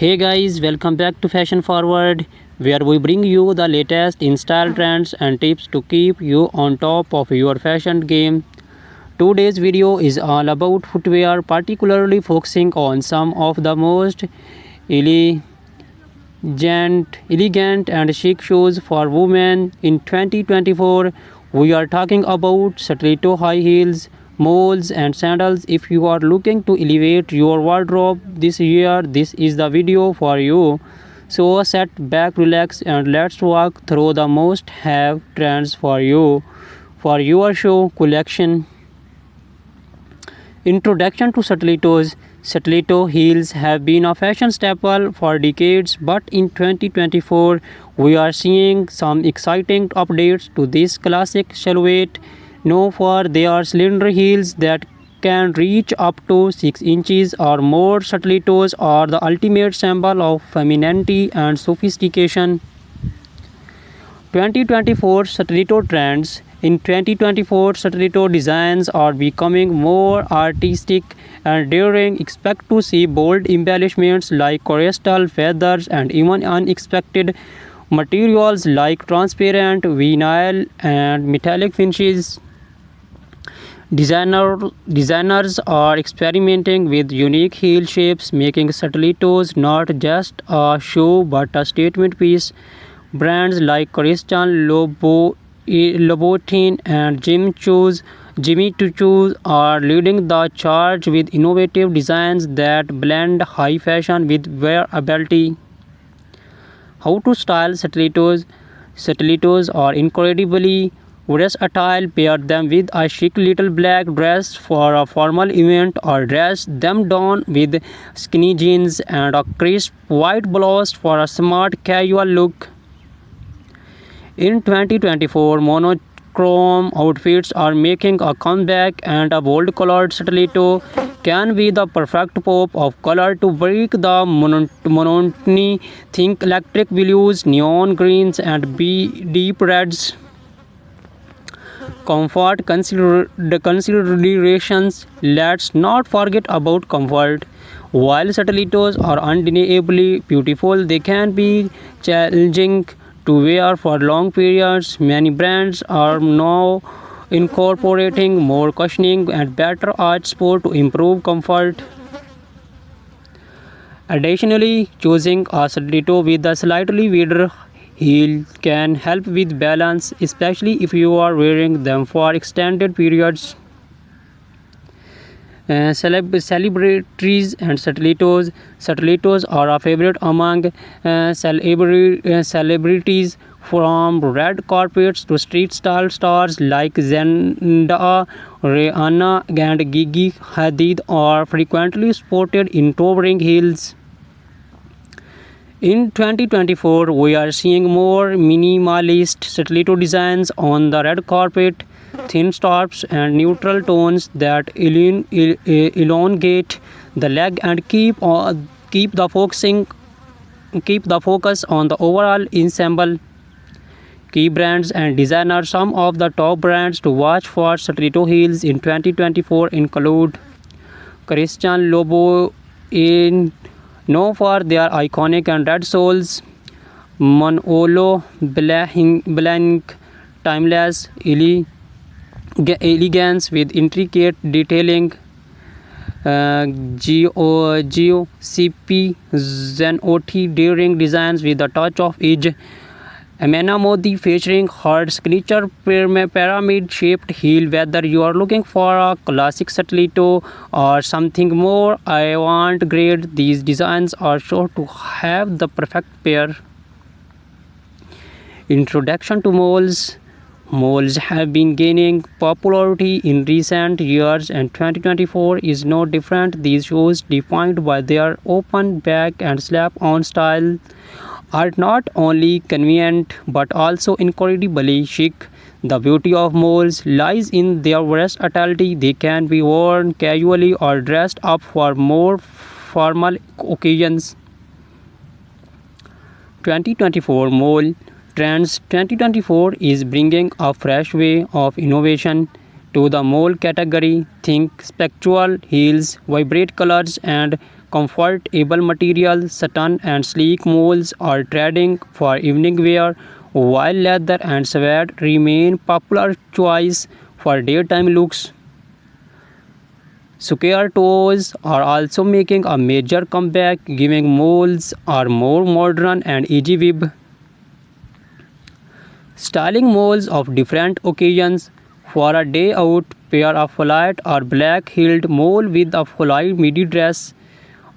Hey guys, welcome back to Fashion Forward, where we bring you the latest in style trends and tips to keep you on top of your fashion game. Today's video is all about footwear, particularly focusing on some of the most elegant, elegant and chic shoes for women in 2024. We are talking about stiletto high heels, moles, and sandals. If you are looking to elevate your wardrobe this year, this is the video for you. So sit back, relax, and let's walk through the most have trends for you for your show collection. Introduction to stilettos. Stiletto heels have been a fashion staple for decades, but in 2024 we are seeing some exciting updates to this classic silhouette. Known for their slender heels that can reach up to 6 inches or more, stilettos are the ultimate symbol of femininity and sophistication. 2024 stiletto trends. In 2024, stiletto designs are becoming more artistic and daring. Expect to see bold embellishments like crystal feathers and even unexpected materials like transparent vinyl and metallic finishes. Designers are experimenting with unique heel shapes, making stilettos not just a shoe but a statement piece. Brands like Christian Louboutin and Jimmy Choo are leading the charge with innovative designs that blend high fashion with wearability. How to style stilettos? Stilettos are incredibly versatile. Pair them with a chic little black dress for a formal event, or dress them down with skinny jeans and a crisp white blouse for a smart casual look. In 2024, monochrome outfits are making a comeback, and a bold colored stiletto can be the perfect pop of color to break the monotony. Think electric blues, neon greens, and deep reds. Comfort considerations. Let's not forget about comfort. While stilettos are undeniably beautiful, they can be challenging to wear for long periods. Many brands are now incorporating more cushioning and better arch support to improve comfort. Additionally, choosing a stiletto with a slightly wider heel can help with balance, especially if you are wearing them for extended periods. Celebrities and stilettos. Stilettos are a favorite among celebrities, from red carpets to street style stars like Zendaya, Rihanna, and Gigi Hadid are frequently sported in towering heels. In 2024, we are seeing more minimalist stiletto designs on the red carpet, thin straps and neutral tones that elongate the leg and keep the focus on the overall ensemble. Key brands and designers. Some of the top brands to watch for stiletto heels in 2024 include Christian Louboutin, known for their iconic and red soles; Manolo Blahnik, timeless elegance with intricate detailing; GOCP Zenotti, daring designs with a touch of edge; Amena Modi, featuring her signature pyramid-shaped heel. Whether you are looking for a classic stiletto or something more avant-garde, these designs are sure to have the perfect pair. Introduction to moles. Moles have been gaining popularity in recent years, and 2024 is no different. These shoes, defined by their open back and slap-on style, are not only convenient but also incredibly chic. The beauty of moles lies in their versatility. They can be worn casually or dressed up for more formal occasions. 2024 Mole Trends. 2024 is bringing a fresh way of innovation to the mole category. Think spectral heels, vibrant colors, and comfortable material, satin and sleek moles are trending for evening wear, while leather and suede remain popular choice for daytime looks. Square toes are also making a major comeback, giving moles are more modern and easy weave. Styling moles of different occasions. For a day out, pair a flat or black-heeled mole with a full midi dress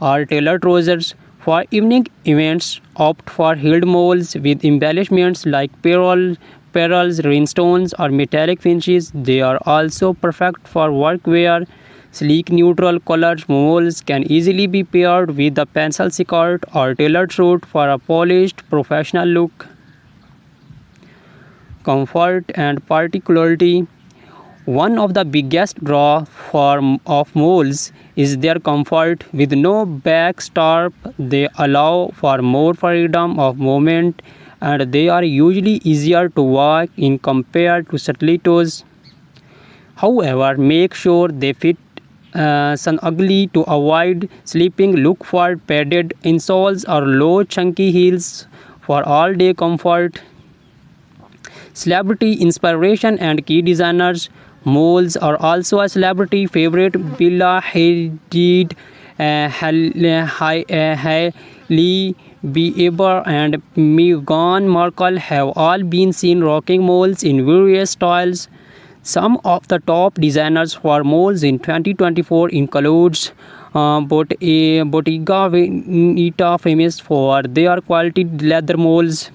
or tailored trousers. For evening events, opt for heeled moles with embellishments like pearls, rhinestones, or metallic finishes. They are also perfect for work wear. Sleek neutral colored moles can easily be paired with a pencil skirt or tailored suit for a polished professional look. Comfort and particularity. One of the biggest draw of moles is their comfort. With no back strap, they allow for more freedom of movement and they are usually easier to walk in compared to stilettos. However, make sure they fit snugly to avoid slipping. Look for padded insoles or low chunky heels for all-day comfort. Celebrity inspiration and key designers. Moles are also a celebrity favorite. Bella Hadid, Hailey Bieber, and Meghan Markle have all been seen rocking moles in various styles. Some of the top designers for moles in 2024 includes Bottega Veneta, famous for their quality leather moles.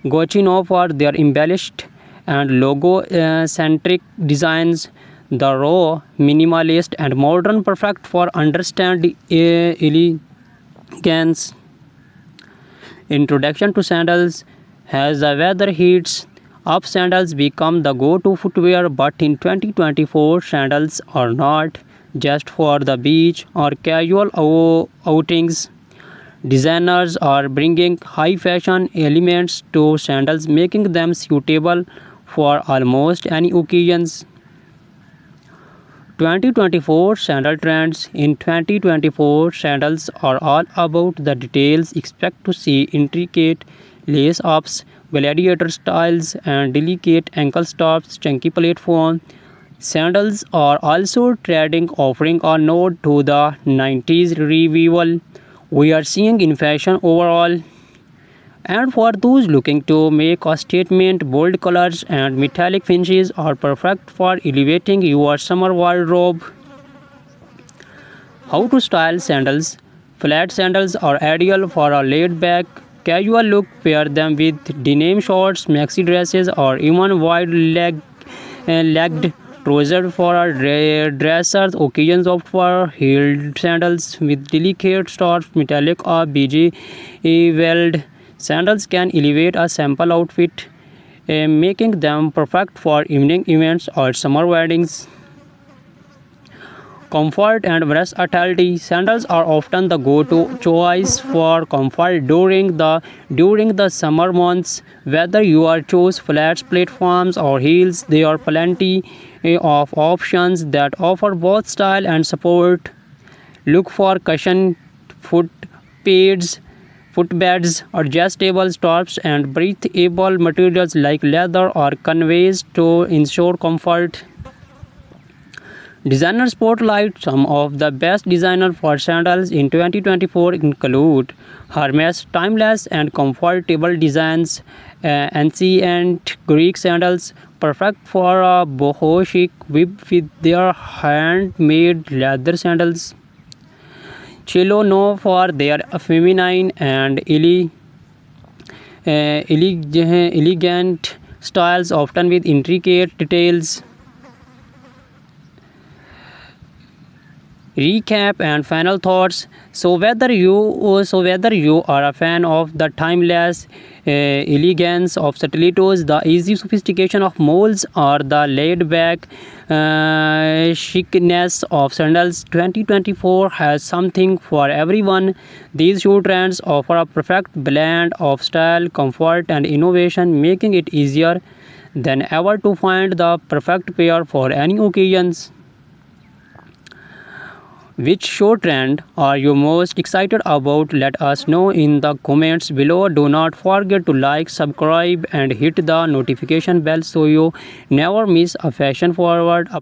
Gucci for their embellished and logo-centric designs. The raw, minimalist, and modern, perfect for understand elegance. Introduction to sandals. As the weather heats up, sandals become the go-to footwear, but in 2024, sandals are not just for the beach or casual outings. Designers are bringing high fashion elements to sandals, making them suitable for almost any occasions. 2024 sandal trends. In 2024, sandals are all about the details. Expect to see intricate lace ups, gladiator styles, and delicate ankle stops, chunky platform. Sandals are also trending, offering a nod to the 90s revival we are seeing in fashion overall. And for those looking to make a statement, bold colors and metallic finishes are perfect for elevating your summer wardrobe. How to style sandals. Flat sandals are ideal for a laid-back, casual look. Pair them with denim shorts, maxi dresses, or even wide-legged trousers for a dressers. Occasions opt for heeled sandals with delicate straps, metallic or beige weld. Sandals can elevate a simple outfit, making them perfect for evening events or summer weddings. Comfort and versatility. Sandals are often the go-to choice for comfort during the summer months. Whether you are choose flats, platforms, or heels, there are plenty of options that offer both style and support. Look for cushion foot pads, footbeds, adjustable straps, and breathable materials like leather or canvas to ensure comfort. Designer spotlight. Some of the best designers for sandals in 2024 include Hermes. Timeless and comfortable designs. Ancient Greek sandals, perfect for a boho chic with their handmade leather sandals. Cello known for their feminine and elegant styles, often with intricate details. Recap and final thoughts. So whether you are a fan of the timeless elegance of stilettos, the easy sophistication of molds, or the laid-back chicness of sandals, 2024 has something for everyone. These shoe trends offer a perfect blend of style, comfort, and innovation, making it easier than ever to find the perfect pair for any occasions. Which show trend are you most excited about? Let us know in the comments below. Do not forget to like, subscribe, and hit the notification bell so you never miss a fashion forward